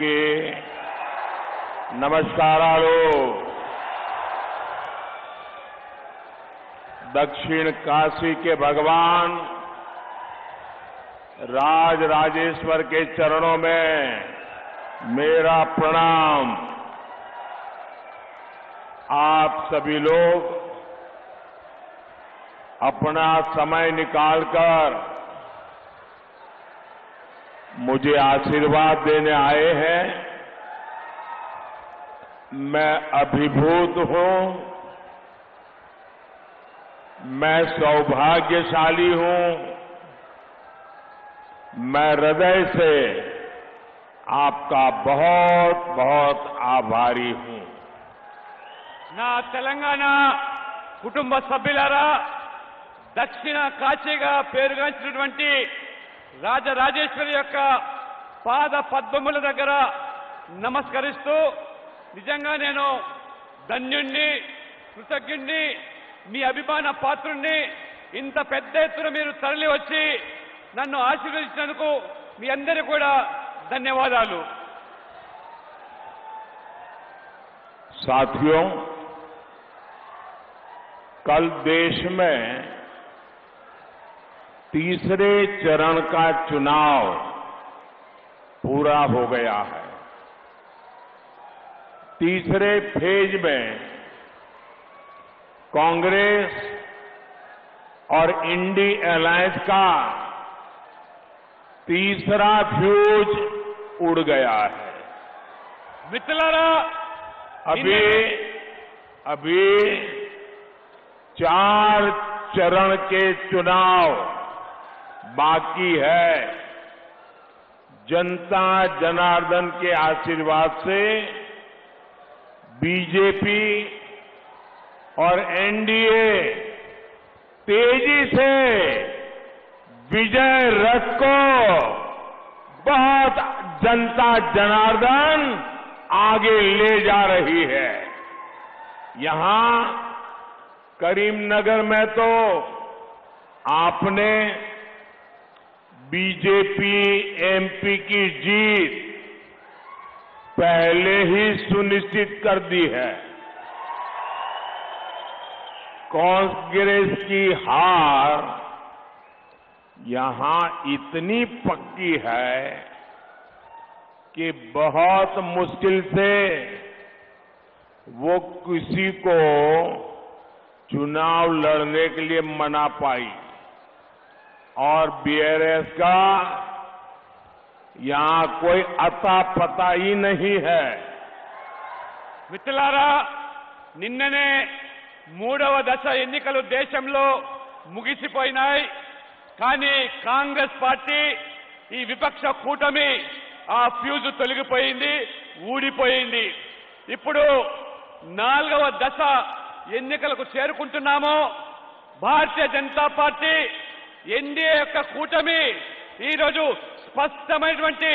అందరికీ నమస్కారాలు. दक्षिण काशी के भगवान राज राजेश्वर के चरणों में मेरा प्रणाम. आप सभी लोग अपना समय निकालकर मुझे आशीर्वाद देने आए हैं. मैं अभिभूत हूं. मैं सौभाग्यशाली हूं. मैं हृदय से आपका बहुत बहुत आभारी हूं. నా తెలంగాణ కుటుంబ సభ్యులారా, దక్షిణ కాశీగా పేరుగాంచినటువంటి రాజరాజేశ్వరి యొక్క పాద పద్మముల దగ్గర నమస్కరిస్తూ, నిజంగా నేను ధన్యుణ్ణి, కృతజ్ఞుణ్ణి, మీ అభిమాన పాత్రుణ్ణి. ఇంత పెద్ద ఎత్తున మీరు తరలి వచ్చి నన్ను ఆశీర్వదించినందుకు మీ అందరికీ కూడా ధన్యవాదాలు. साथियों, कल देश में तीसरे चरण का चुनाव पूरा हो गया है. तीसरे फेज में कांग्रेस और इंडी अलायंस का तीसरा फ्यूज उड़ गया है. మిత్రులారా, अभी 4 चरण के चुनाव बाकी है. जनता जनार्दन के आशीर्वाद से बीजेपी और एनडीए तेजी से विजय रथ को बहुत जनता जनार्दन आगे ले जा रही है. यहां करीमनगर में तो आपने बीजेपी एमपी की जीत पहले ही सुनिश्चित कर दी है. कांग्रेस की हार यहां इतनी पक्की है कि बहुत मुश्किल से वो किसी को चुनाव लड़ने के लिए मना पाई. और बीआरएस का यहां कोई अता पता ही नहीं है. మిత్రులారా, నిన్ననే 3వ దశ ఎన్నికలు దేశంలో ముగిసిపోయినాయి. కానీ కాంగ్రెస్ పార్టీ, ఈ విపక్ష కూటమి ఆ ఫ్యూజ్ తొలగిపోయింది, ఊడిపోయింది. ఇప్పుడు 4వ దశ ఎన్నికలకు చేరుకుంటున్నాము. భారతీయ జనతా పార్టీ, ఎన్డీఏ యొక్క కూటమి ఈరోజు స్పష్టమైనటువంటి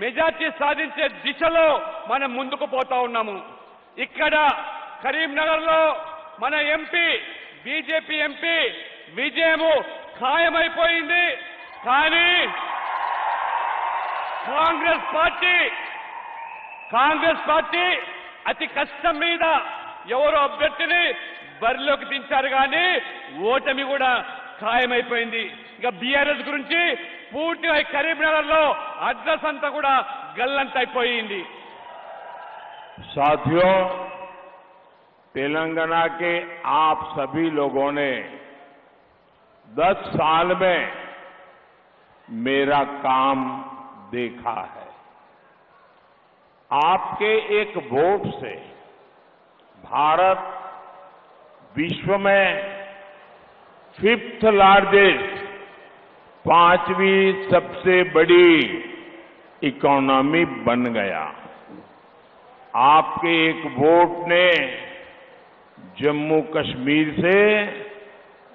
మెజార్టీ సాధించే దిశలో మనం ముందుకు పోతా ఉన్నాము. ఇక్కడ కరీంనగర్ లో మన ఎంపీ, బీజేపీ ఎంపీ విజయము ఖాయమైపోయింది. కానీ కాంగ్రెస్ పార్టీ అతి కష్టం మీద ఎవరో అభ్యర్థిని బరిలోకి దించారు, కానీ ఓటమి కూడా ఖాయమైపోయింది. ఇక బీఆర్ఎస్ గురించి పూర్తిగా కరీంనగర్ లో అడ్రస్ అంతా కూడా గల్లంతైపోయింది. साथियों, तेलंगाना के आप सभी लोगों ने 10 साल में मेरा काम देखा है. आपके एक वोट से भारत विश्व में 5th लार्जेस्ट, 5वीं सबसे बड़ी इकोनॉमी बन गया. आपके एक वोट ने जम्मू कश्मीर से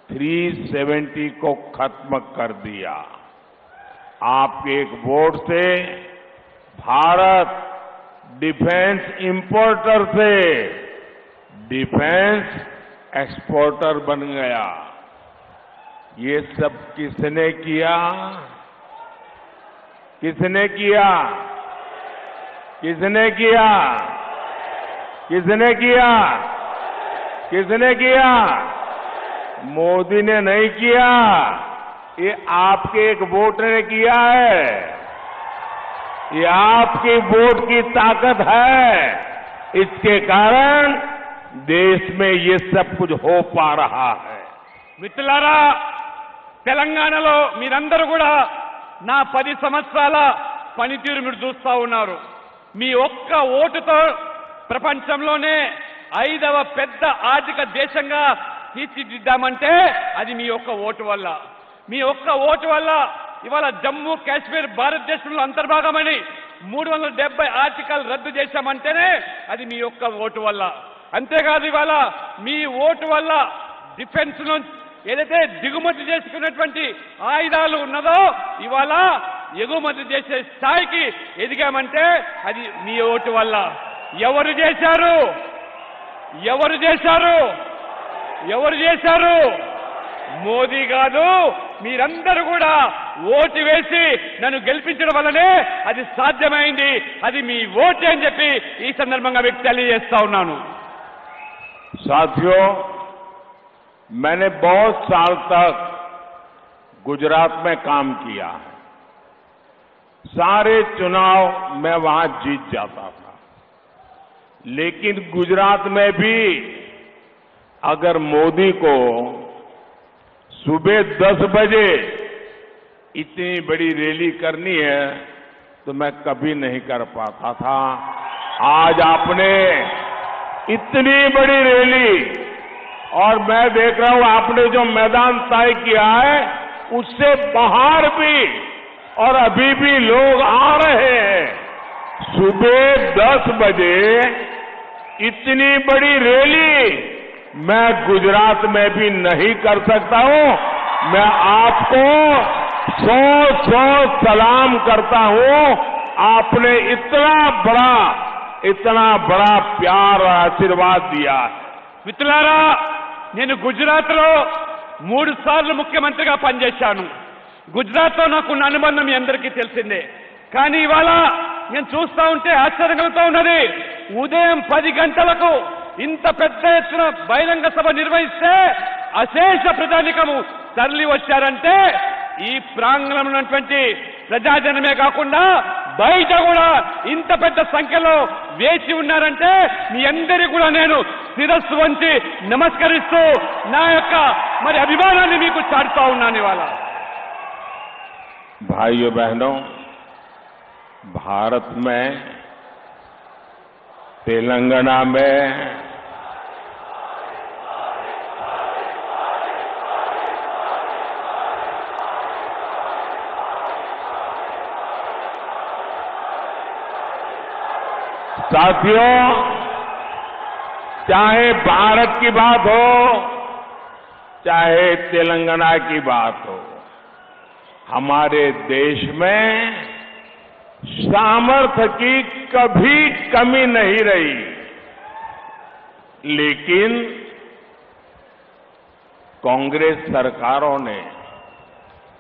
370 को खत्म कर दिया. आपके एक वोट से भारत डिफेंस इंपोर्टर से डिफेंस एक्सपोर्टर बन गया. ये सब किसने किया? किसने किया? किसने किया? किसने किया? किसने किया? मोदी ने नहीं किया, ये आपके एक वोट ने किया है। ये आपकी वोट की ताकत है, इसके कारण देश में ये सब कुछ हो पा रहा है। మిత్రులారా, తెలంగాణలో మీరందరూ కూడా నా 10 సంవత్సరాల పనితీరు మీరు చూస్తా ఉన్నారు. మీ ఒక్క ఓటుతో ప్రపంచంలోనే 5వ పెద్ద ఆర్థిక దేశంగా తీర్చిదిద్దామంటే అది మీ ఒక్క ఓటు వల్ల. మీ ఒక్క ఓటు వల్ల ఇవాళ జమ్మూ కాశ్మీర్ భారతదేశంలో అంతర్భాగమని 370 ఆర్టికల్ రద్దు చేశామంటేనే అది మీ ఒక్క ఓటు వల్ల. అంతేకాదు ఇవాళ మీ ఓటు వల్ల డిఫెన్స్ నుంచి ఏదైతే దిగుమతి చేసుకున్నటువంటి ఆయుధాలు ఉన్నదో ఇవాళ ఎగుమతి చేసే స్థాయికి ఎదిగామంటే అది మీ ఓటు వల్ల. ఎవరు చేశారు? ఎవరు చేశారు? ఎవరు చేశారు? మోదీ కాదు, మీరందరూ కూడా ఓటు వేసి నన్ను గెలిపించడం వల్లనే అది సాధ్యమైంది. అది మీ ఓటే అని చెప్పి ఈ సందర్భంగా మీకు తెలియజేస్తా ఉన్నాను. साथियों, मैंने बहुत साल तक गुजरात में काम किया है। सारे चुनाव मैं वहां जीत जाता था, लेकिन गुजरात में भी अगर मोदी को सुबह 10 बजे इतनी बड़ी रैली करनी है तो मैं कभी नहीं कर पाता था। आज आपने इतनी बड़ी रैली, और मैं देख रहा हूं आपने जो मैदान तय किया है उससे बाहर भी, और अभी भी लोग आ रहे हैं। सुबह 10 बजे इतनी बड़ी रैली मैं गुजरात में भी नहीं कर सकता हूं। मैं आपको 100 सलाम करता हूं। आपने इतना बड़ा प्यार और आशीर्वाद दिया है। మిత్రులారా, నేను గుజరాత్లో 3 సార్లు ముఖ్యమంత్రిగా పనిచేశాను. గుజరాత్తో నాకున్న అనుబంధం మీ అందరికీ తెలిసిందే. కానీ ఇవాళ నేను చూస్తా ఉంటే ఆశ్చర్యంగా ఉన్నది. ఉదయం 10 గంటలకు ఇంత పెద్ద ఎత్తున బహిరంగ సభ నిర్వహిస్తే అశేష ప్రజానికము తరలి వచ్చారంటే ఈ ప్రాంగణంలో ఉన్నటువంటి ప్రజాజనమే కాకుండా బయట కూడా ఇంత పెద్ద సంఖ్యలో వేచి ఉన్నారంటే మీ అందరికీ కూడా నేను శిరస్సు వంచి నమస్కరిస్తూ నా యొక్క అభిమానాన్ని మీకు చాటుతా ఉన్నాను. ఇవాళ भाइयों बहनों, भारत में तेलंगाना में साथियों, चाहे भारत की बात हो चाहे तेलंगाना की बात हो, हमारे देश में सामर्थ्य की कभी कमी नहीं रही। लेकिन कांग्रेस सरकारों ने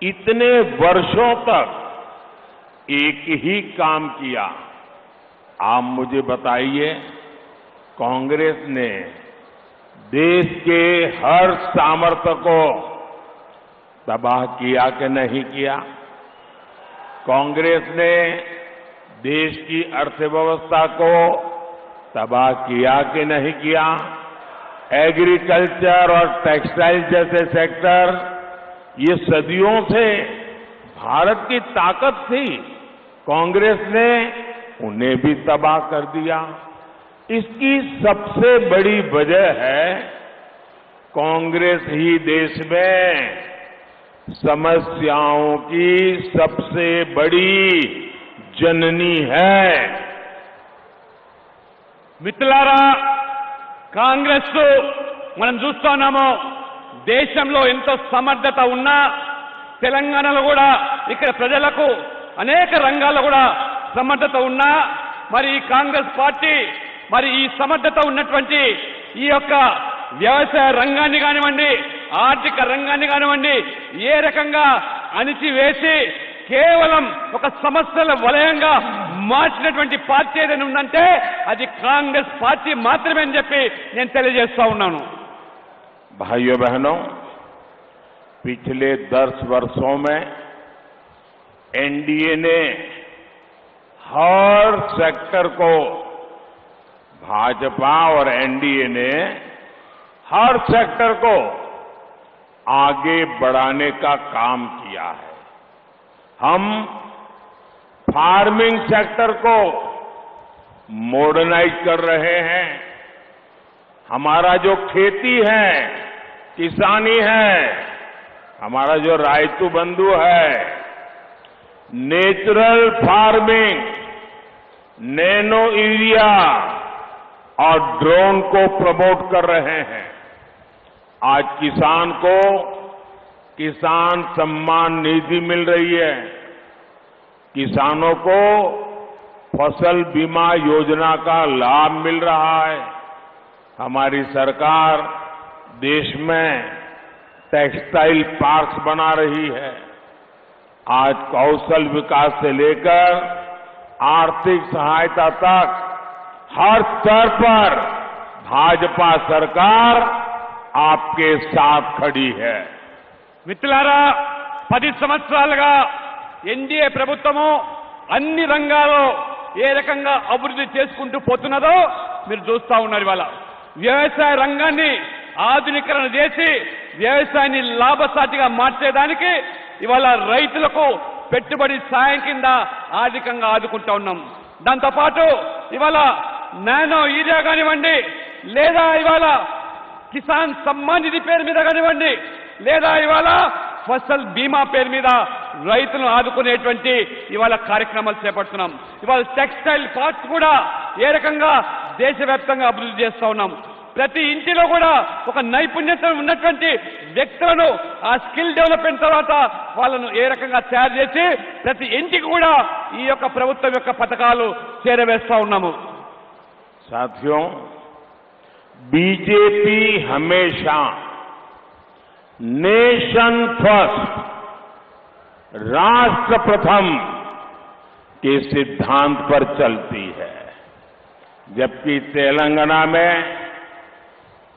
इतने वर्षों तक एक ही काम किया। आप मुझे बताइए, कांग्रेस ने देश के हर सामर्थ्य को तबाह किया कि नहीं किया? कांग्रेस ने देश की अर्थव्यवस्था को तबाह किया कि नहीं किया? एग्रीकल्चर और टेक्सटाइल जैसे सेक्टर, ये सदियों से भारत की ताकत थी, कांग्रेस ने उन्हें भी तबाह कर दिया। इसकी सबसे बड़ी वजह है कांग्रेस ही देश में समस्याओं की सबसे बड़ी जननी है। మిత్రులారా, కాంగ్రెస్ మనం చూస్తున్నాము దేశంలో ఎంతో సమర్థత ఉన్నా తెలంగాణలో కూడా ఇక్కడ ప్రజలకు అనేక రంగాల్లో కూడా సమర్థత ఉన్నా మరి ఈ కాంగ్రెస్ పార్టీ మరి ఈ సమర్థత ఉన్నటువంటి ఈ యొక్క వ్యవసాయ రంగాన్ని కానివ్వండి, ఆర్థిక రంగాన్ని కానివ్వండి, ఏ రకంగా అణిచివేసి కేవలం ఒక సమస్యల వలయంగా మార్చినటువంటి పార్టీ ఏదైనా ఉందంటే అది కాంగ్రెస్ పార్టీ మాత్రమే అని చెప్పి నేను తెలియజేస్తా ఉన్నాను. भाइयों बहनों, पिछले 10 वर्षों में एनडीए ने हर सेक्टर को, भाजपा और एनडीए ने हर सेक्टर को आगे बढ़ाने का काम किया है. हम फार्मिंग सेक्टर को मॉडर्नाइज कर रहे हैं. हमारा जो खेती है, किसानी है, हमारा जो रायतू बंधु है, नेचुरल फार्मिंग, नैनो यूरिया और ड्रोन को प्रमोट कर रहे हैं. आज किसान को किसान सम्मान निधि मिल रही है. किसानों को फसल बीमा योजना का लाभ मिल रहा है. हमारी सरकार देश में टेक्सटाइल पार्क्स बना रही है. आज कौशल विकास से लेकर आर्थिक सहायता तक हर स्तर पर भाजपा सरकार आपके साथ खड़ी है. మిత్రులారా, 10 సంవత్సరాలుగా ఎన్డీఏ ప్రభుత్వము అన్ని రంగాల్లో ఏ రకంగా అభివృద్ధి చేసుకుంటూ పోతున్నదో మీరు చూస్తా ఉన్నారు. ఇవాళ వ్యవసాయ రంగాన్ని ఆధునీకరణ చేసి వ్యవసాయాన్ని లాభసాటిగా మార్చేదానికి ఇవాళ రైతులకు పెట్టుబడి సాయం కింద ఆర్థికంగా ఆదుకుంటా ఉన్నాం. దాంతోపాటు ఇవాళ నానో యూరియా కానివ్వండి, లేదా ఇవాళ కిసాన్ సమ్మాన్ నిధి పేరు మీద కానివ్వండి, లేదా ఇవాళ ఫసల్ బీమా పేరు మీద రైతులను ఆదుకునేటువంటి ఇవాళ కార్యక్రమాలు చేపడుతున్నాం. ఇవాళ టెక్స్టైల్ పార్క్స్ కూడా ఏ రకంగా దేశవ్యాప్తంగా అభివృద్ధి చేస్తా ఉన్నాం. ప్రతి ఇంటిలో కూడా ఒక నైపుణ్యత ఉన్నటువంటి వ్యక్తులను ఆ స్కిల్ డెవలప్మెంట్ తర్వాత వాళ్ళను ఏ రకంగా తయారు చేసి ప్రతి ఇంటికి కూడా ఈ యొక్క ప్రభుత్వం యొక్క పథకాలు చేరవేస్తా ఉన్నాము. साथियों, बीजेपी हमेशा नेशन फर्स्ट, राष्ट्र प्रथम के सिद्धांत पर चलती है. जबकि तेलंगाना में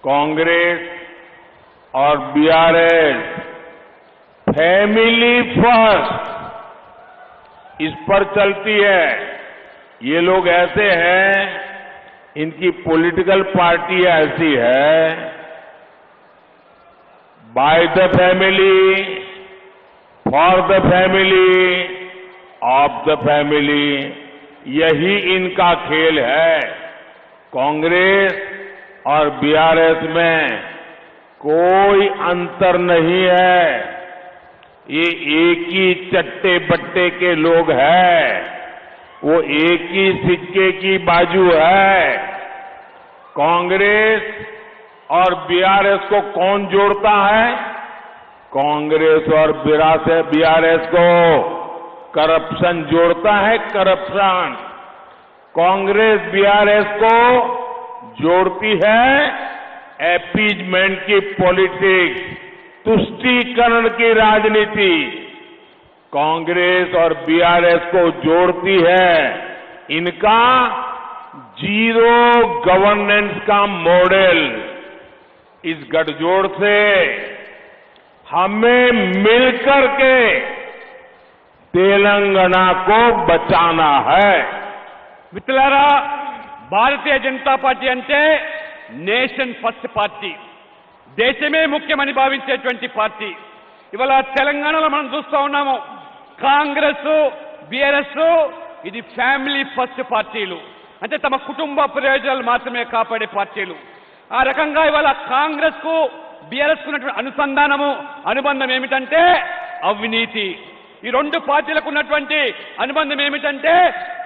कांग्रेस और बीआरएस फैमिली फर्स्ट इस पर चलती है. ये लोग ऐसे हैं, इनकी पॉलिटिकल पार्टी ऐसी है, by the family, for the family, of the family, यही इनका खेल है. कांग्रेस और बीआरएस में कोई अंतर नहीं है. ये एक ही चट्टे बट्टे के लोग हैं. वो एक ही सिक्के की बाजू है. कांग्रेस और बीआरएस को कौन जोड़ता है? कांग्रेस और बीआरएस को करप्शन जोड़ता है. करप्शन कांग्रेस बीआरएस को जोड़ती है अपीजमेंट की पॉलिटिक्स, तुष्टीकरण की राजनीति. कांग्रेस और बीआरएस को जोड़ती है इनका जीरो गवर्नेंस का मॉडल. इस गठजोड़ से हमें मिलकर के तेलंगाना को बचाना है. మిత్రులారా, భారతీయ జనతా పార్టీ అంటే నేషన్ ఫస్ట్ పార్టీ, దేశమే ముఖ్యమని భావించేటువంటి పార్టీ. ఇవాళ తెలంగాణలో మనం చూస్తా ఉన్నాము, కాంగ్రెస్ బీఆర్ఎస్ ఇది ఫ్యామిలీ ఫస్ట్ పార్టీలు, అంటే తమ కుటుంబ ప్రయోజనాలు మాత్రమే కాపాడే పార్టీలు. ఆ రకంగా ఇవాళ కాంగ్రెస్ కు బీఆర్ఎస్ కు ఉన్నటువంటి అనుబంధం ఏమిటంటే అవినీతి. ఈ రెండు పార్టీలకు ఉన్నటువంటి అనుబంధం ఏమిటంటే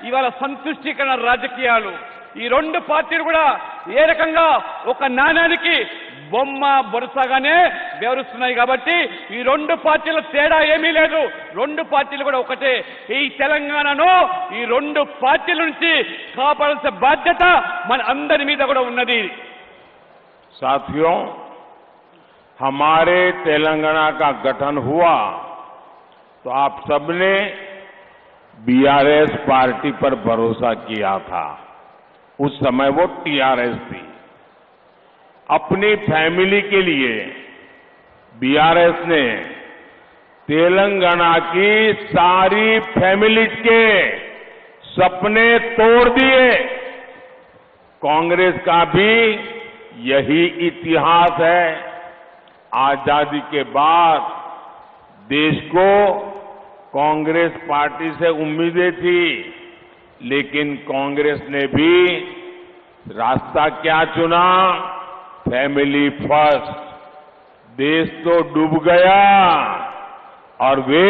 ఇవాళ సంతుష్టీకరణ రాజకీయాలు. ఈ రెండు పార్టీలు కూడా ఏ రకంగా ఒక నాణానికి బొమ్మ బొరుసగానే వ్యవహరిస్తున్నాయి. కాబట్టి ఈ రెండు పార్టీల తేడా ఏమీ లేదు. రెండు పార్టీలు కూడా ఒకటే. ఈ తెలంగాణను ఈ రెండు పార్టీల నుంచి కాపాడాల్సిన బాధ్యత మన అందరి మీద కూడా ఉన్నది. साथियों, हमारे तेलंगाना का गठन हुआ तो आप सबने बीआरएस पार्टी पर भरोसा किया था। उस समय वो टीआरएस थी। अपनी फैमिली के लिए बीआरएस ने तेलंगाना की सारी फैमिली के सपने तोड़ दिए। कांग्रेस का भी यही इतिहास है। आजादी के बाद देश को कांग्रेस पार्टी से उम्मीदें थी, लेकिन कांग्रेस ने भी रास्ता क्या चुना? Family first. देश तो डूब गया और वे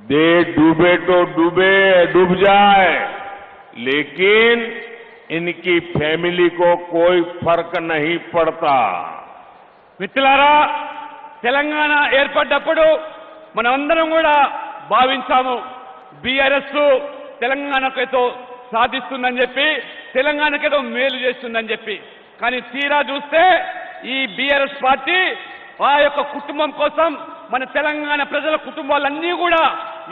देश डूबे तो डूब जाए, लेकिन इनकी फैमिली को कोई फर्क नहीं पड़ता। మిత్రులారా, తెలంగాణ ఏర్పడ్డప్పుడు మనమందరం కూడా భావించాము బీఆర్ఎస్ తెలంగాణకేదో సాధిస్తుందని చెప్పి, తెలంగాణకేదో మేలు చేస్తుందని చెప్పి. కానీ తీరా చూస్తే ఈ బీఆర్ఎస్ పార్టీ ఆ యొక్క కుటుంబం కోసం, మన తెలంగాణ ప్రజల కుటుంబాలన్నీ కూడా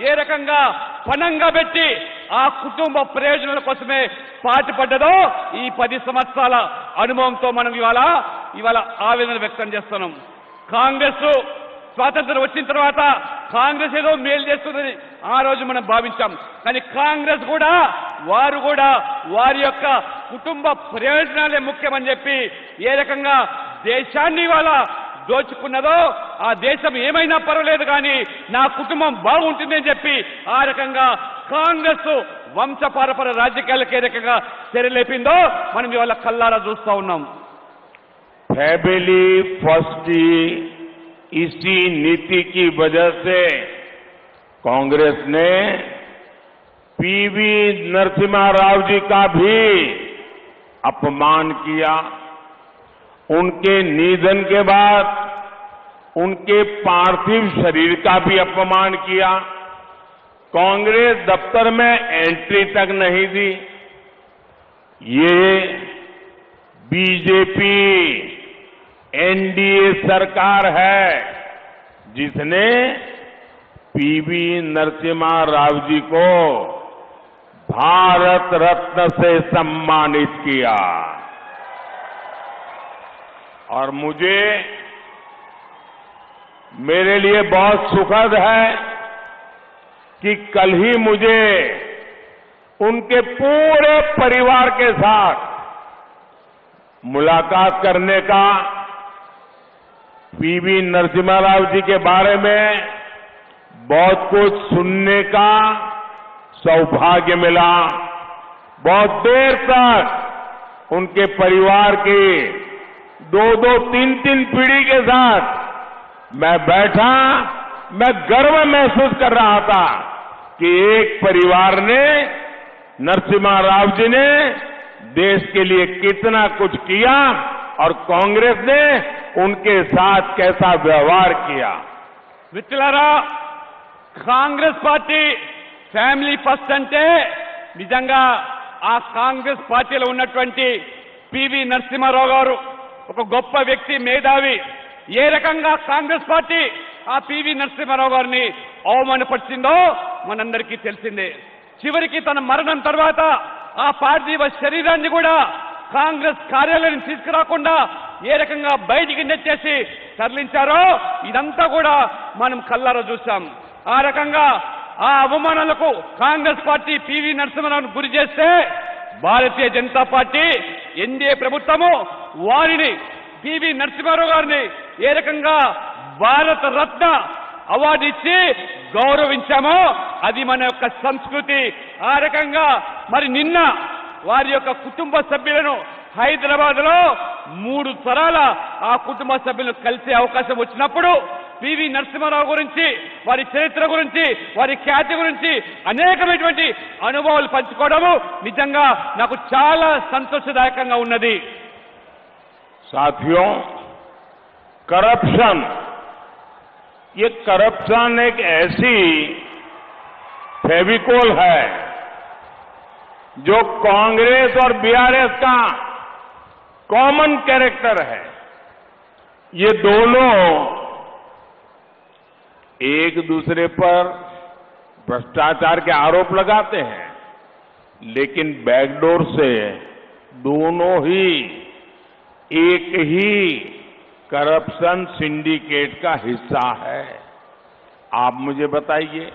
ఏ రకంగా పణంగా పెట్టి ఆ కుటుంబ ప్రయోజనాల కోసమే పాటుపడ్డదో ఈ 10 సంవత్సరాల అనుభవంతో మనం ఇవాళ ఆవేదన వ్యక్తం చేస్తున్నాం. కాంగ్రెస్ స్వాతంత్రం వచ్చిన తర్వాత కాంగ్రెస్ ఏదో మేలు చేస్తుందని ఆ రోజు మనం భావించాం. కానీ కాంగ్రెస్ కూడా వారి యొక్క కుటుంబ ప్రయోజనాలే ముఖ్యమని చెప్పి ఏ రకంగా దేశాన్ని ఇవాళ దోచుకున్నదో, ఆ దేశం ఏమైనా పర్వాలేదు కానీ నా కుటుంబం బాగుంటుందని చెప్పి ఆ రకంగా కాంగ్రెస్ వంశపారపర రాజకీయాలకు ఏ రకంగా తెరలేపిందో మనం ఇవాళ కల్లారా చూస్తా ఉన్నాం. फैमिली फर्स्ट इसी नीति की वजह से कांग्रेस ने पीवी नरसिम्हा राव जी का भी अपमान किया। उनके निधन के बाद उनके पार्थिव शरीर का भी अपमान किया। कांग्रेस दफ्तर में एंट्री तक नहीं दी। ये बीजेपी एनडीए सरकार है जिसने पीवी नरसिम्हा राव जी को भारत रत्न से सम्मानित किया। और मेरे लिए बहुत सुखद है कि कल ही मुझे उनके पूरे परिवार के साथ मुलाकात करने का, पीवी नरसिम्हा राव जी के बारे में बहुत कुछ सुनने का सौभाग्य मिला। बहुत देर तक उनके परिवार की 2-2, 3-3 पीढ़ी के साथ मैं बैठा। मैं गर्व महसूस कर रहा था कि एक परिवार ने, नरसिम्हा राव जी ने देश के लिए कितना कुछ किया और कांग्रेस ने उनके साथ कैसा व्यवहार किया। మిత్రులారా, కాంగ్రెస్ పార్టీ ఫ్యామిలీ ఫస్ట్ అంటే నిజంగా ఆ కాంగ్రెస్ పార్టీలో ఉన్నటువంటి పివి నరసింహారావు గారు ఒక గొప్ప వ్యక్తి, మేధావి. ఏ రకంగా కాంగ్రెస్ పార్టీ ఆ పివి నరసింహారావు గారిని అవమానపరిచిందో మనందరికీ తెలిసిందే. చివరికి తన మరణం తర్వాత ఆ పార్థివ శరీరాన్ని కూడా కాంగ్రెస్ కార్యాలయం తీసుకురాకుండా ఏ రకంగా బయటికి నెట్టేసి తరలించారో ఇదంతా కూడా మనం కల్లారా చూశాం. ఆ రకంగా ఆ అవమానాలకు కాంగ్రెస్ పార్టీ పివి నరసింహారావును గురి చేస్తే భారతీయ జనతా పార్టీ ఎన్డీఏ ప్రభుత్వము వారిని, పివి నరసింహారావు గారిని ఏ రకంగా భారత రత్న అవార్డు ఇచ్చి గౌరవించామో అది మన యొక్క సంస్కృతి. ఆ రకంగా మరి నిన్న వారి యొక్క కుటుంబ సభ్యులను హైదరాబాద్ లో 3 తరాల ఆ కుటుంబ సభ్యులను కలిసే అవకాశం వచ్చినప్పుడు పివి నరసింహారావు గురించి, వారి చరిత్ర గురించి, వారి ఖ్యాతి గురించి అనేకమైనటువంటి అనుభవాలు పంచుకోవడము నిజంగా నాకు చాలా సంతోషదాయకంగా ఉన్నది. साथियों, करप्शन, ये करप्शन एक ऐसी फेविकोल है जो कांग्रेस और बीआरएस का कॉमन कैरेक्टर है। ये दोनों एक दूसरे पर भ्रष्टाचार के आरोप लगाते हैं, लेकिन बैकडोर से दोनों ही एक ही करप्शन सिंडिकेट का हिस्सा है। आप मुझे बताइए,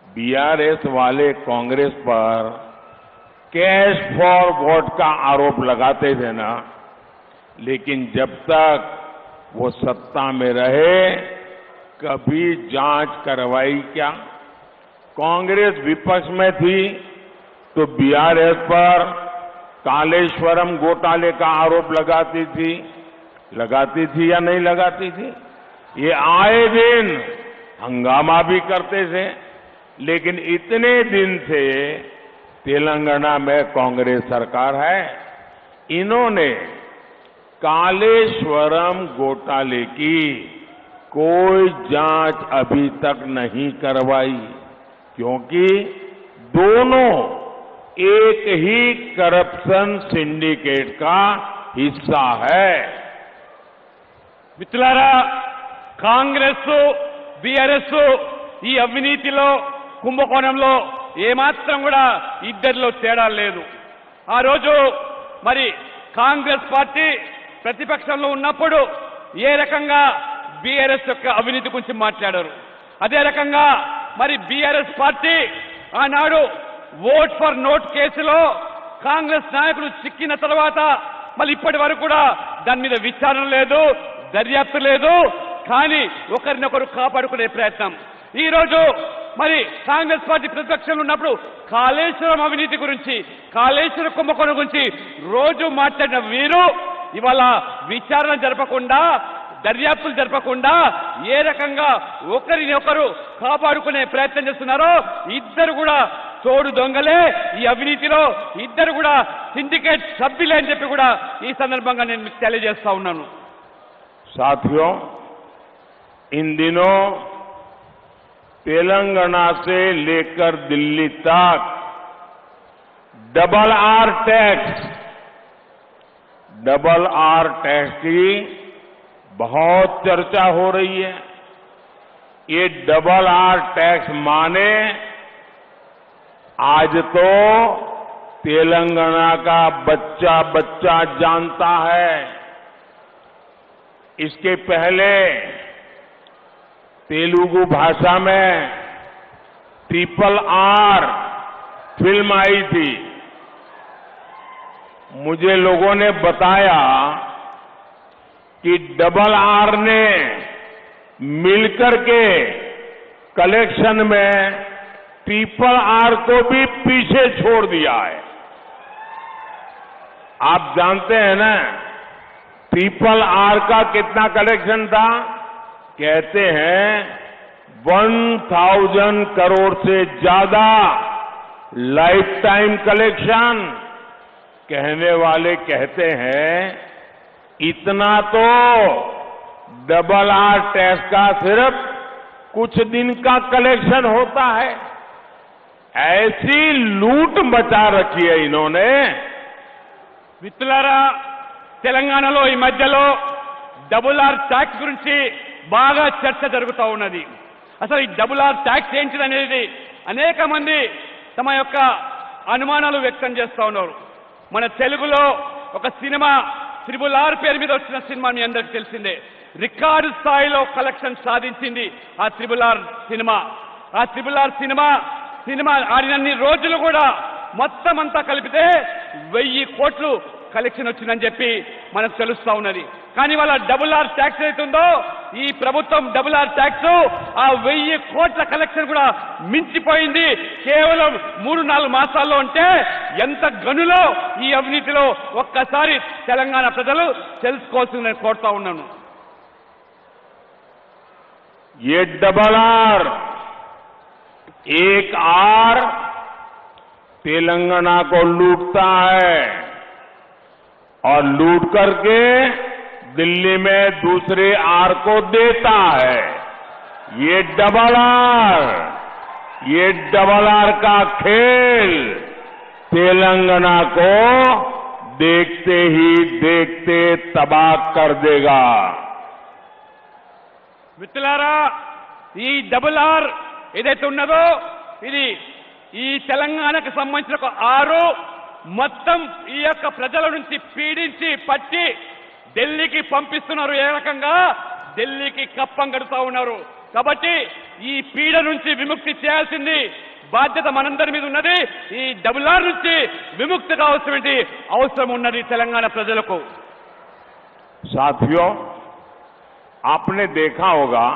बीआरएस वाले कांग्रेस पर कैश फॉर वोट का आरोप लगाते थे ना, लेकिन जब तक वो सत्ता में रहे कभी जांच करवाई क्या? कांग्रेस विपक्ष में थी तो बीआरएस पर कालेश्वरम घोटाले का आरोप लगाती थी या नहीं लगाती थी? ये आए दिन हंगामा भी करते थे, लेकिन इतने दिन से तेलंगाना में कांग्रेस सरकार है, इन्होंने कालेश्वरम घोटाले की कोई जांच अभी तक नहीं करवाई, क्योंकि दोनों एक ही करप्शन सिंडिकेट का हिस्सा है। మిత్రులారా, కాంగ్రెస్ బీఆర్ఎస్ ఈ అవినీతిలో కుంభకోణంలో ఏమాత్రం కూడా ఇద్దరిలో తేడా లేదు. ఆ రోజు మరి కాంగ్రెస్ పార్టీ ప్రతిపక్షంలో ఉన్నప్పుడు ఏ రకంగా బీఆర్ఎస్ యొక్క అవినీతి గురించి మాట్లాడారు, అదే రకంగా మరి బీఆర్ఎస్ పార్టీ ఆనాడు ఓట్ ఫర్ నోట్ కేసులో కాంగ్రెస్ నాయకులు చిక్కిన తర్వాత మళ్ళీ ఇప్పటి వరకు కూడా దాని మీద విచారణ లేదు, దర్యాప్తు లేదు. కానీ ఒకరినొకరు కాపాడుకునే ప్రయత్నం. ఈ రోజు మరి కాంగ్రెస్ పార్టీ ప్రతిపక్షంలో ఉన్నప్పుడు కాళేశ్వరం అవినీతి గురించి, కాళేశ్వరం కుంభకోణం గురించి రోజు మాట్లాడిన వీరు ఇవాళ విచారణ జరపకుండా, దర్యాప్తులు జరపకుండా ఏ రకంగా ఒకరిని ఒకరు కాపాడుకునే ప్రయత్నం చేస్తున్నారో, ఇద్దరు కూడా తోడు దొంగలే ఈ అవినీతిలో, ఇద్దరు కూడా సిండికేట్ సభ్యులే అని చెప్పి కూడా ఈ సందర్భంగా నేను మీకు తెలియజేస్తా ఉన్నాను. साथियों, इन दिनों तेलंगाना से लेकर दिल्ली तक डबल आर टैक्स की बहुत चर्चा हो रही है. ये डबल आर टैक्स माने आज तो तेलंगाना का बच्चा बच्चा जानता है. इसके पहले तेलुगु भाषा में ट्रिपल आर फिल्म आई थी. मुझे लोगों ने बताया कि डबल आर ने मिलकर के कलेक्शन में ट्रिपल आर को भी पीछे छोड़ दिया है. आप जानते हैं ना ट्रिपल आर का कितना कलेक्शन था? कहते हैं 1000 करोड़ से ज्यादा लाइफ टाइम कलेक्शन. कहने वाले कहते हैं इतना तो डबल आर टैक्स का सिर्फ कुछ दिन का कलेक्शन होता है. ऐसी लूट मचा रखी है इन्होंने. మిత్రులారా, తెలంగాణలో ఈ మధ్యలో డబుల్ ఆర్ ట్యాక్స్ గురించి బాగా చర్చ జరుగుతూ ఉన్నది. అసలు ఈ డబుల్ ఆర్ ట్యాక్స్ ఏంటిదనేది అనేక మంది తమ యొక్క అనుమానాలు వ్యక్తం చేస్తూ ఉన్నారు. మన తెలుగులో ఒక సినిమా త్రిబుల్ ఆర్ పేరు మీద వచ్చిన సినిమా మీ అందరికీ తెలిసిందే. రికార్డు స్థాయిలో కలెక్షన్ సాధించింది ఆ త్రిబుల్ ఆర్ సినిమా. ఆ త్రిబుల్ ఆర్ సినిమా ఆడినన్ని రోజులు కూడా మొత్తం అంతా కలిపితే 1000 కోట్లు కలెక్షన్ వచ్చిందని చెప్పి మనకు తెలుస్తా ఉన్నది. కానీ వాళ్ళ డబుల్ ఆర్ ట్యాక్స్ అవుతుందో ఈ ప్రభుత్వం డబుల్ ఆర్ ట్యాక్స్ ఆ 1000 కోట్ల కలెక్షన్ కూడా మించిపోయింది. కేవలం 3-4 మాసాల్లో ఉంటే ఎంత గనులో ఈ అవినీతిలో ఒక్కసారి తెలంగాణ ప్రజలు తెలుసుకోవాల్సిందని కోరుతా ఉన్నాను. ये डबल आर एक आर तेलंगाना को लूटता है और लूट करके दिल्ली में दूसरे आर को देता है. ये डबल आर का खेल तेलंगाना को देखते ही देखते तबाह कर देगा. మిత్రులారా, ఈ డబుల్ ఆర్ ఏదైతే ఉన్నదో ఇది ఈ తెలంగాణకు సంబంధించిన ఒక 6 మొత్తం ఈ యొక్క ప్రజల నుంచి పీడించి పట్టి ఢిల్లీకి పంపిస్తున్నారు. ఏ రకంగా ఢిల్లీకి కప్పం కడుతూ ఉన్నారు. కాబట్టి ఈ పీడ నుంచి విముక్తి చేయాల్సింది బాధ్యత మనందరి మీద ఉన్నది. ఈ RRR నుంచి విముక్తి కావాల్సిన అవసరం ఉన్నది తెలంగాణ ప్రజలకు. साथियों, आपने देखा होगा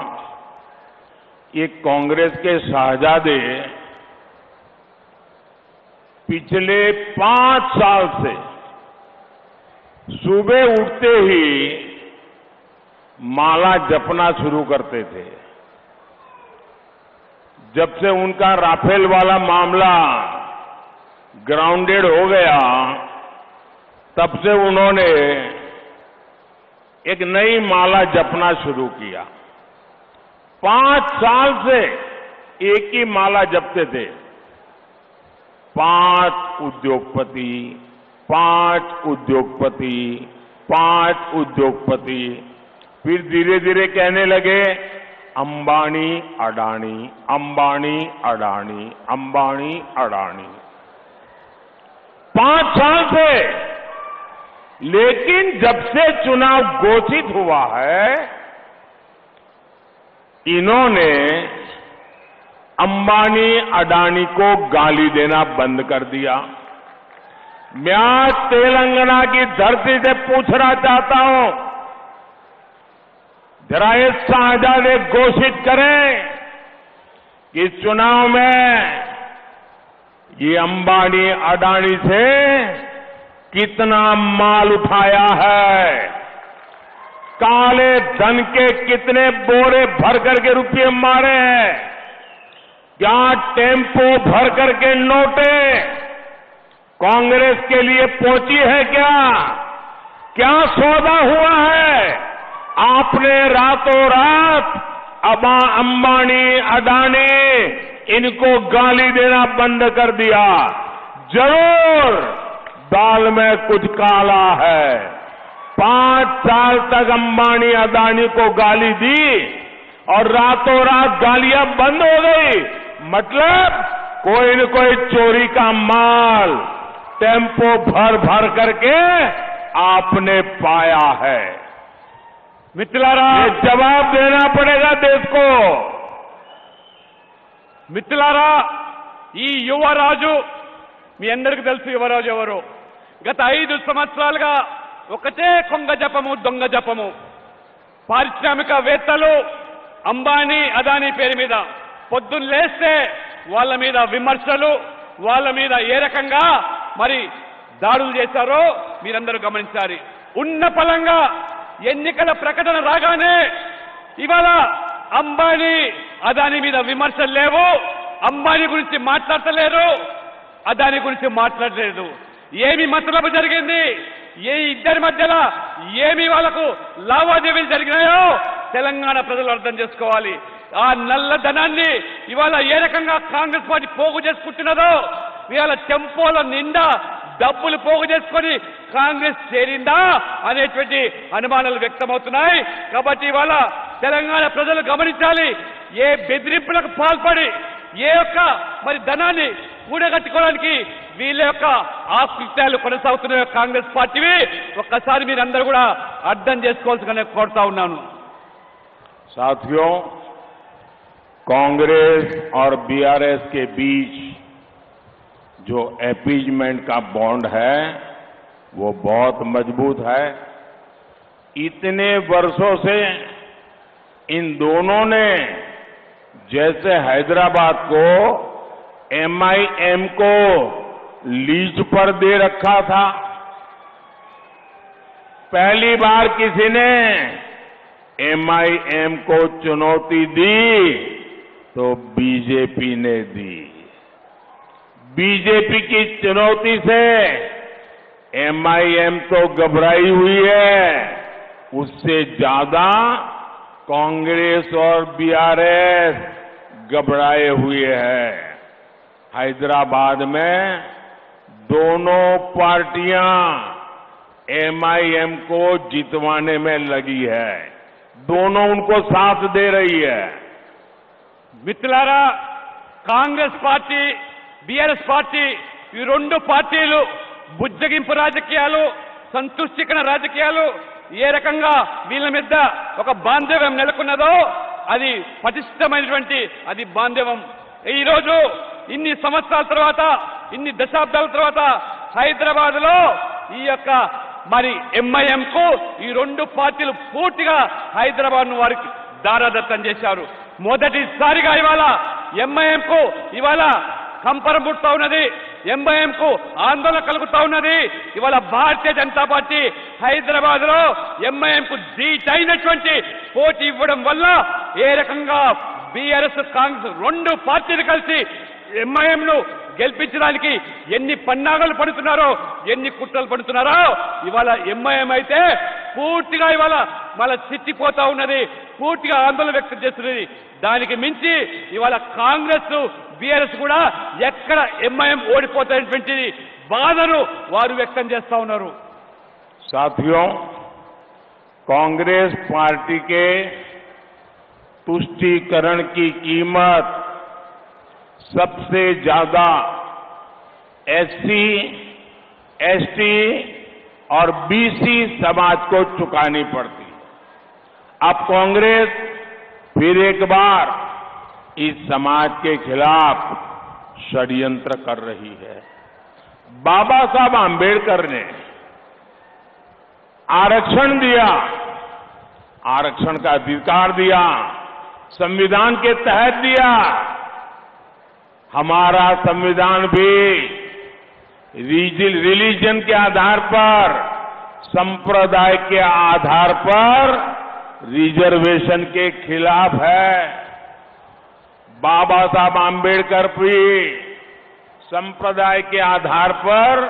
ये कांग्रेस के शहजादे पिछले 5 साल से सुबह उठते ही माला जपना शुरू करते थे. जब से उनका राफेल वाला मामला ग्राउंडेड हो गया, तब से उन्होंने एक नई माला जपना शुरू किया. 5 साल से एक ही माला जपते थे. 5 उद्योगपति, 5 उद्योगपति, 5 उद्योगपति. फिर धीरे धीरे कहने लगे अंबानी अडानी, अंबानी अडानी, अंबानी अडानी. 5 साल से. लेकिन जब से चुनाव घोषित हुआ है, इन्होंने अंबानी अडानी को गाली देना बंद कर दिया. मैं आज तेलंगाना की धरती से पूछना चाहता हूं, जरा ये शहजादे घोषित करें कि चुनाव में ये अंबानी अडानी से कितना माल उठाया है, काले धन के कितने बोरे भर करके रुपये मारे हैं, क्या टेम्पो भर करके नोटें कांग्रेस के लिए पहुंची है, क्या सौदा हुआ है. आपने रातों रात अंबानी अडानी इनको गाली देना बंद कर दिया. जरूर दाल में कुछ काला है. 5 साल तक अंबानी अडानी को गाली दी और रातों रात गालियां बंद हो गई. मतलब कोई न कोई चोरी का माल टेम्पो भर भर करके आपने पाया है. मित्रुलारा, ये जवाब देना पड़ेगा देश को. మిత్రులారా, ఈ యువరాజు మీ అందరికీ తెలుసు. యువరాజు ఎవరు? గత 5 సంవత్సరాలుగా ఒకటే కొంగ జపము, దొంగ జపము. పారిశ్రామికవేత్తలు అంబానీ అదానీ పేరు మీద పొద్దున్న లేస్తే వాళ్ళ మీద విమర్శలు, వాళ్ళ మీద ఏ రకంగా మరి దాడులు చేశారో మీరందరూ గమనించాలి. ఉన్న పలంగా ఎన్నికల ప్రకటన రాగానే ఇవాళ అంబానీ అదానీ మీద విమర్శలు లేవు. అంబానీ గురించి మాట్లాడతలేరు, అదానీ గురించి మాట్లాడలేదు. ఏమి మతలబు జరిగింది, ఏ ఇద్దరి మధ్యలో ఏమి వాళ్ళకు లావాదేవీలు జరిగినాయో తెలంగాణ ప్రజలు అర్థం చేసుకోవాలి. ఆ నల్లధనాన్ని ఇవాళ ఏ రకంగా కాంగ్రెస్ పార్టీ పోగు చేసుకుంటున్నదో, ఇవాళ టెంపోల నిండా డబ్బులు పోగు చేసుకొని కాంగ్రెస్ చేరిందా అనేటువంటి అనుమానాలు వ్యక్తమవుతున్నాయి. కాబట్టి ఇవాళ తెలంగాణ ప్రజలు గమనించాలి. ఏ బెదిరింపులకు పాల్పడి ఏ యొక్క మరి ధనాన్ని కూడగట్టుకోవడానికి వీళ్ళ యొక్క ఆకృత్యాలు కొనసాగుతున్నాయో కాంగ్రెస్ పార్టీవి ఒక్కసారి మీరందరూ కూడా అర్థం చేసుకోవాల్సిందిగా కోరుతా ఉన్నాను. साथियों, कांग्रेस और बीआरएस के बीच जो अपीजमेंट का बॉन्ड है वो बहुत मजबूत है. इतने वर्षों से इन दोनों ने जैसे हैदराबाद को एमआईएम को लीज पर दे रखा था, पहली बार किसी ने एमआईएम को चुनौती दी तो बीजेपी ने दी. बीजेपी की चुनौती से एमआईएम तो घबराई हुई है, उससे ज्यादा कांग्रेस और बीआरएस घबराए हुए हैं. हैदराबाद में दोनों पार्टियां एमआईएम को जितवाने में लगी है, दोनों उनको साथ दे रही है. మిత్రులారా, కాంగ్రెస్ పార్టీ, బీఆర్ఎస్ పార్టీ, ఈ రెండు పార్టీలు బుజ్జగింపు రాజకీయాలు, సంతుష్టికరణ రాజకీయాలు ఏ రకంగా వీళ్ళ మీద ఒక బాంధవ్యం నెలకొన్నదో అది పటిష్టమైనటువంటి అది బాంధవ్యం. ఈరోజు ఇన్ని సంవత్సరాల తర్వాత, ఇన్ని దశాబ్దాల తర్వాత హైదరాబాద్ లో ఈ యొక్క మరి ఎంఐఎం కు ఈ రెండు పార్టీలు పూర్తిగా హైదరాబాద్ ను వారికి దారాదత్తం చేశారు. మొదటిసారిగా ఇవాళ ఎంఐఎం కు ఇవాళ కంపరం పుడుతూ ఉన్నది, ఎంఐఎం కు ఆందోళన కలుగుతా ఉన్నది. ఇవాళ భారతీయ జనతా పార్టీ హైదరాబాద్ లో ఎంఐఎం కు ధీటైనటువంటి పోటీ ఇవ్వడం వల్ల ఏ రకంగా బీఆర్ఎస్, కాంగ్రెస్ రెండు పార్టీలు కలిసి ఎంఐఎం ను గెలిపించడానికి ఎన్ని పన్నాగాలు పడుతున్నారో, ఎన్ని కుట్రలు పడుతున్నారో ఇవాళ ఎంఐఎం అయితే పూర్తిగా ఇవాళ మళ్ళా చిట్టిపోతా ఉన్నది, పూర్తిగా ఆందోళన వ్యక్తం చేస్తున్నది. దానికి మించి ఇవాళ కాంగ్రెస్, బీఆర్ఎస్ కూడా ఎక్కడ ఎంఐఎం ఓడిపోతాయనేటువంటి బాధను వారు వ్యక్తం చేస్తా ఉన్నారు. साथियों, कांग्रेस पार्टी के तुष्टीकरण की कीमत सबसे ज्यादा एससी, एसटी और बीसी समाज को चुकानी पड़ती। अब कांग्रेस फिर एक बार इस समाज के खिलाफ षड्यंत्र कर रही है। बाबा साहब आंबेडकर ने आरक्षण दिया, आरक्षण का अधिकार दिया, संविधान के तहत दिया। हमारा संविधान भी रिलीजन के आधार पर, संप्रदाय के आधार पर रिजर्वेशन के खिलाफ है। बाबा साहब आंबेडकर भी संप्रदाय के आधार पर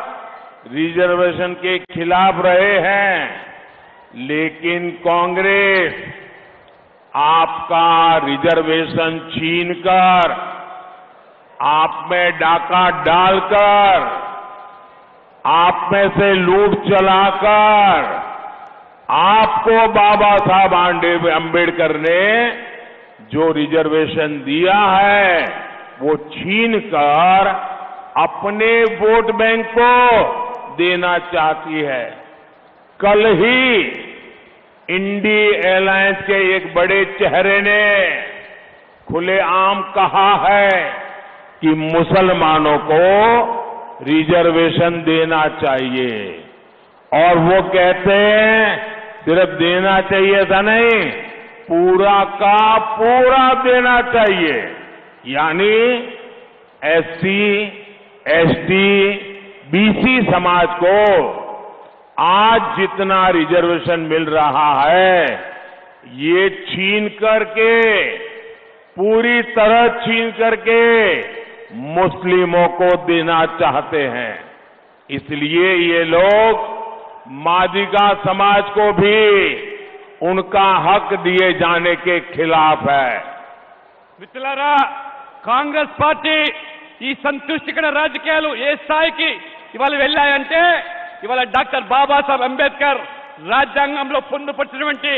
रिजर्वेशन के खिलाफ रहे हैं, लेकिन कांग्रेस आपका रिजर्वेशन छीनकर, आप में डाका डालकर, आप में से लूट चलाकर आपको बाबा साहब आंबेडकर ने जो रिजर्वेशन दिया है वो छीनकर अपने वोट बैंक को देना चाहती है। कल ही इंडी एलायंस के एक बड़े चेहरे ने खुलेआम कहा है कि मुसलमानों को रिजर्वेशन देना चाहिए, और वो कहते हैं सिर्फ देना चाहिए था नहीं, पूरा का पूरा देना चाहिए। यानी एससी, एसटी, बीसी समाज को आज जितना रिजर्वेशन मिल रहा है ये छीन करके, पूरी तरह छीन करके मुस्लिमों को देना चाहते हैं। इसलिए ये लोग मादिगा समाज को भी उनका हक दिए जाने के खिलाफ है। మిత్రులారా, కాంగ్రెస్ పార్టీ ఈ సంతుష్టికరణ రాజకీయాలు ఏ స్థాయికి ఇవాళ వెళ్ళాయంటే, ఇవాళ డాక్టర్ బాబాసాహెబ్ అంబేద్కర్ రాజ్యాంగంలో పొందుపరిచినటువంటి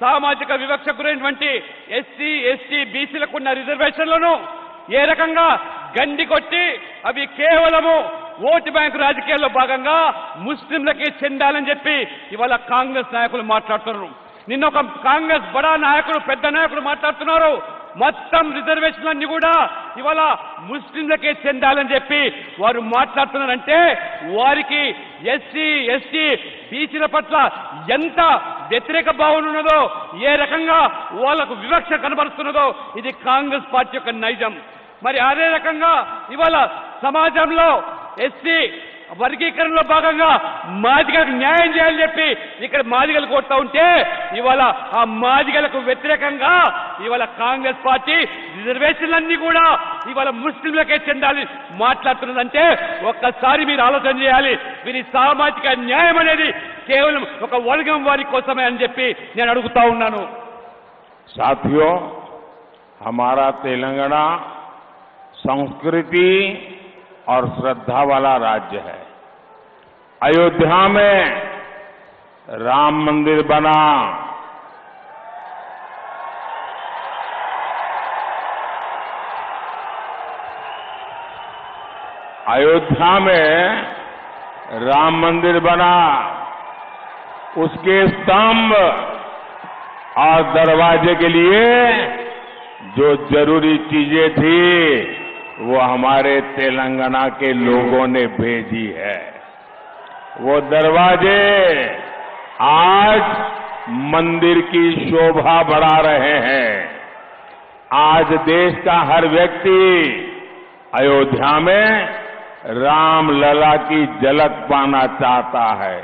సామాజిక వివక్ష గురైనటువంటి ఎస్సీ, ఎస్టీ, బీసీలకు ఉన్న రిజర్వేషన్లను ఏ రకంగా గండి కొట్టి అవి కేవలము ఓటు బ్యాంకు రాజకీయాల్లో భాగంగా ముస్లింలకే చెందాలని చెప్పి ఇవాళ కాంగ్రెస్ నాయకులు మాట్లాడుతున్నారు. నిన్న ఒక కాంగ్రెస్ బడా నాయకుడు, పెద్ద నాయకుడు మాట్లాడుతున్నారు, మొత్తం రిజర్వేషన్లన్నీ కూడా ఇవాళ ముస్లింలకే చెందాలని చెప్పి వారు మాట్లాడుతున్నారంటే వారికి ఎస్సీ, ఎస్టీ, బీసీల పట్ల ఎంత వ్యతిరేక భావన ఉన్నదో, ఏ రకంగా వాళ్లకు వివక్ష కనబరుస్తున్నదో ఇది కాంగ్రెస్ పార్టీ యొక్క నైజం. మరి అదే రకంగా ఇవాళ సమాజంలో ఎస్సీ వర్గీకరణలో భాగంగా మాదిగలకు న్యాయం చేయాలని చెప్పి ఇక్కడ మాదిగలు కోరుతా ఉంటే ఇవాళ ఆ మాదిగలకు వ్యతిరేకంగా ఇవాళ కాంగ్రెస్ పార్టీ రిజర్వేషన్లన్నీ కూడా ఇవాళ ముస్లింలకే చెందాలి మాట్లాడుతున్నదంటే ఒక్కసారి మీరు ఆలోచన చేయాలి. వీరి సామాజిక న్యాయం అనేది కేవలం ఒక వర్గం వారి కోసమే అని చెప్పి నేను అడుగుతా ఉన్నాను. साथियों, हमारा तेलंगाना संस्कृति और श्रद्धा वाला राज्य है। अयोध्या में राम मंदिर बना, अयोध्या में राम मंदिर बना, उसके स्तंभ और दरवाजे के लिए जो जरूरी चीजें थी वो हमारे तेलंगाना के लोगों ने भेजी है। वो दरवाजे आज मंदिर की शोभा बढ़ा रहे हैं। आज देश का हर व्यक्ति अयोध्या में राम लला की झलक पाना चाहता है,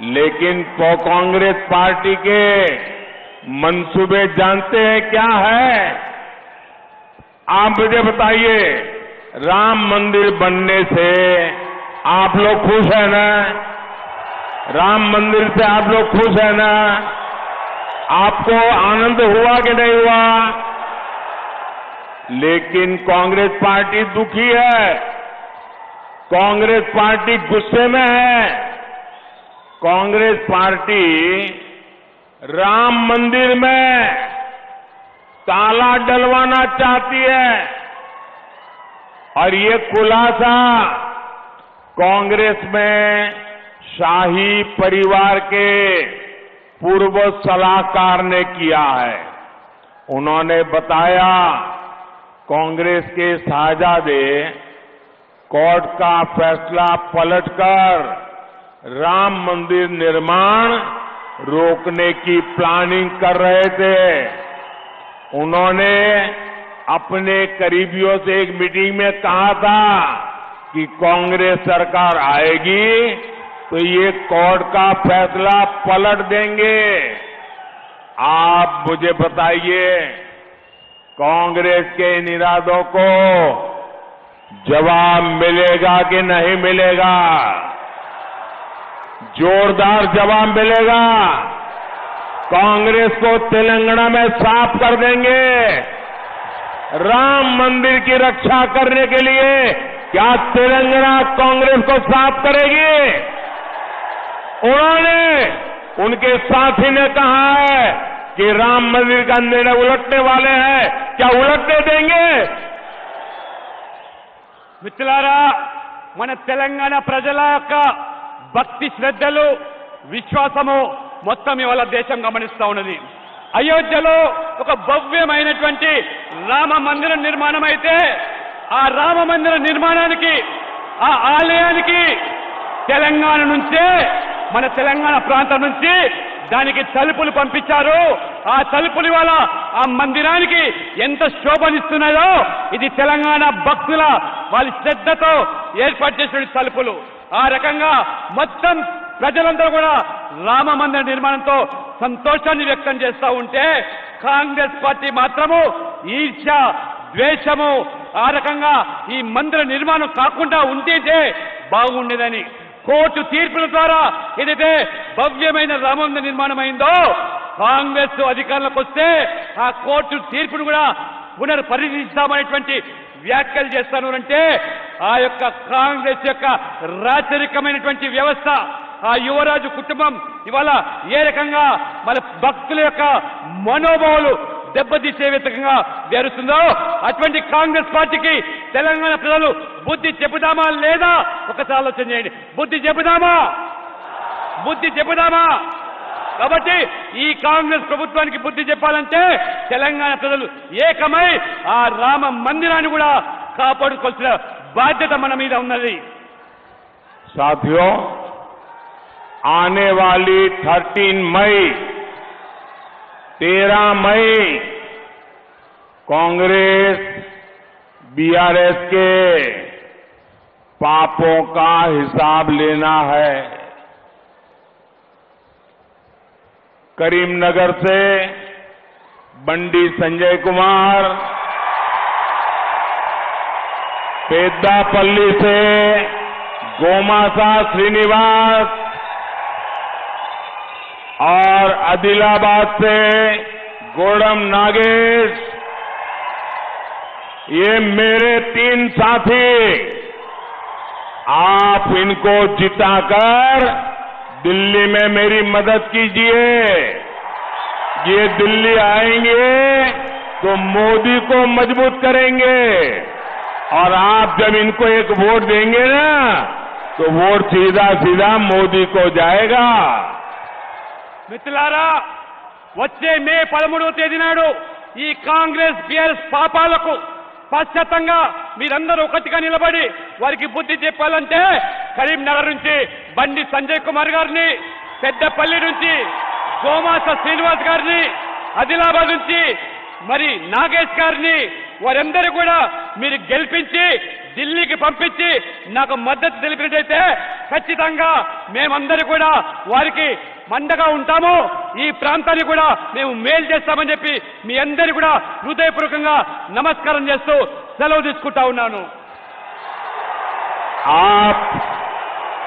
लेकिन कांग्रेस पार्टी के मंसूबे जानते हैं क्या है? आप मुझे बताइए, राम मंदिर बनने से आप लोग खुश हैं ना? राम मंदिर से आप लोग खुश हैं ना? आपको आनंद हुआ कि नहीं हुआ? लेकिन कांग्रेस पार्टी दुखी है, कांग्रेस पार्टी गुस्से में है। कांग्रेस पार्टी राम मंदिर में ताला डलवाना चाहती है और ये खुलासा कांग्रेस में शाही परिवार के पूर्व सलाहकार ने किया है। उन्होंने बताया कांग्रेस के साहजादे कोर्ट का फैसला पलटकर राम मंदिर निर्माण रोकने की प्लानिंग कर रहे थे। उन्होंने अपने करीबियों से एक मीटिंग में कहा था कि कांग्रेस सरकार आएगी तो ये कोर्ट का फैसला पलट देंगे। आप मुझे बताइए, कांग्रेस के इन इरादों को जवाब मिलेगा कि नहीं मिलेगा? जोरदार जवाब मिलेगा। कांग्रेस को तेलंगाना में साफ कर देंगे। राम मंदिर की रक्षा करने के लिए क्या तेलंगाना कांग्रेस को साफ करेगी? उन्होंने, उनके साथी ने कहा है कि राम मंदिर का निर्णय उलटने वाले हैं, क्या उलटने देंगे? మిత్రులారా, మన తెలంగాణ ప్రజల యొక్క భక్తి శ్రద్ధలు విశ్వాసము మొత్తం ఇవాళ దేశం గమనిస్తా ఉన్నది. అయోధ్యలో ఒక భవ్యమైనటువంటి రామ మందిరం నిర్మాణం అయితే ఆ రామ మందిర నిర్మాణానికి, ఆ ఆలయానికి తెలంగాణ నుంచే, మన తెలంగాణ ప్రాంతం నుంచి దానికి తలుపులు పంపించారు. ఆ తలుపులు వల్ల ఆ మందిరానికి ఎంత శోభనిస్తున్నాయో ఇది తెలంగాణ భక్తుల వాళ్ళ శ్రద్ధతో ఏర్పాటు చేసిన తలుపులు. ఆ రకంగా మొత్తం ప్రజలందరూ కూడా రామ మందిర నిర్మాణంతో సంతోషాన్ని వ్యక్తం చేస్తూ ఉంటే కాంగ్రెస్ పార్టీ మాత్రము ఈర్ష్య, ద్వేషము, ఆ రకంగా ఈ మందిర నిర్మాణం కాకుండా ఉంటే బాగుండేదని కోర్టు తీర్పుల ద్వారా ఏదైతే భవ్యమైన రామ మందిర నిర్మాణం అయిందో, కాంగ్రెస్ అధికారంలోకి వస్తే ఆ కోర్టు తీర్పును కూడా పునర్పరిశీలిస్తామనేటువంటి వ్యాఖ్యలు చేస్తాను అంటే ఆ యొక్క కాంగ్రెస్ యొక్క రాచరికమైనటువంటి వ్యవస్థ, ఆ యువరాజు కుటుంబం ఇవాళ ఏ రకంగా మన భక్తుల యొక్క మనోభావాలు దెబ్బతీసే విధంగా జరుగుతుందో అటువంటి కాంగ్రెస్ పార్టీకి తెలంగాణ ప్రజలు బుద్ధి చెబుదామా లేదా? ఒకసారి ఆలోచన చేయండి. బుద్ధి చెబుదామా? బుద్ధి చెబుదామా? కాబట్టి ఈ కాంగ్రెస్ ప్రభుత్వానికి బుద్ధి చెప్పాలంటే తెలంగాణ ప్రజలు ఏకమై ఆ రామ మందిరాన్ని కూడా కాపాడుకోవాల్సిన బాధ్యత మన మీద ఉన్నది. साथियों, आने वाली 13 मई 13 मई कांग्रेस बीआरएस के पापों का हिसाब लेना है। करीमनगर से बंडी संजय कुमार, पेद्दापल्ली से गोमासा श्रीनिवास और आदिलाबाद से गोडम नागेश, ये मेरे 3 साथी, आप इनको जिताकर दिल्ली में मेरी मदद कीजिए। ये दिल्ली आएंगे तो मोदी को मजबूत करेंगे, और आप जब इनको एक वोट देंगे ना तो वोट सीधा सीधा मोदी को जाएगा। మిత్రులారా, వచ్చే మే 13వ తేదీ నాడు ఈ కాంగ్రెస్ బీఆర్ఎస్ పాపాలకు పశ్చాత్తంగా మీరందరూ ఒకటిగా నిలబడి వారికి బుద్ధి చెప్పాలంటే కరీంనగర్ నుంచి బండి సంజయ్ కుమార్ గారిని, పెద్దపల్లి నుంచి గోమాస శ్రీనివాస్ గారిని, ఆదిలాబాద్ నుంచి మరి నాగేష్ గారిని వారందరూ కూడా మీరు గెలిపించి ఢిల్లీకి పంపించి నాకు మద్దతు తెలిపినట్టయితే ఖచ్చితంగా మేమందరూ కూడా వారికి మండగా ఉంటాము, ఈ ప్రాంతాన్ని కూడా మేము మేలు చేస్తామని చెప్పి మీ అందరూ కూడా హృదయపూర్వకంగా నమస్కారం చేస్తూ సెలవు తీసుకుంటా ఉన్నాను.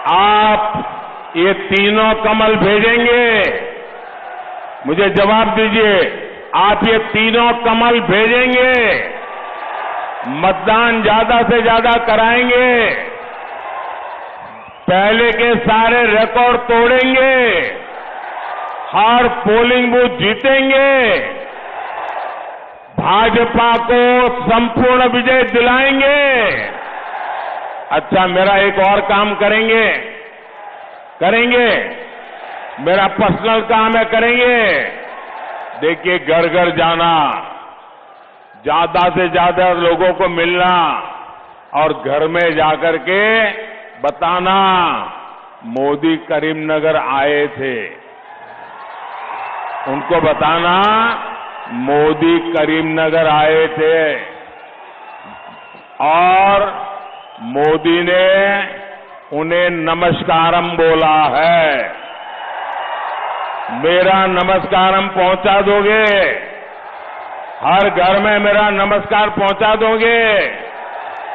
आप ये तीनों कमल भेजेंगे, मुझे जवाब दीजिए, आप ये तीनों कमल भेजेंगे, मतदान ज्यादा से ज्यादा कराएंगे, पहले के सारे रिकॉर्ड तोड़ेंगे, हर पोलिंग बूथ जीतेंगे, भाजपा को संपूर्ण विजय दिलाएंगे। अच्छा, मेरा एक और काम करेंगे, मेरा पर्सनल काम है, करेंगे। देखिए, घर घर जाना, ज्यादा से ज्यादा लोगों को मिलना और घर में जाकर के बताना मोदी करीमनगर आए थे, उनको बताना मोदी करीमनगर आए थे और मोदी ने उन्हें नमस्कारम बोला है। मेरा नमस्कारम पहुंचा दोगे? हर घर में मेरा नमस्कार पहुंचा दोगे?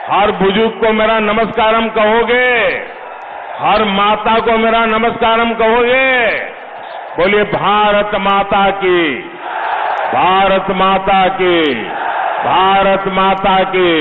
हर बुजुर्ग को मेरा नमस्कारम कहोगे? हर माता को मेरा नमस्कारम कहोगे? बोलिए भारत माता की, भारत माता की, भारत माता की।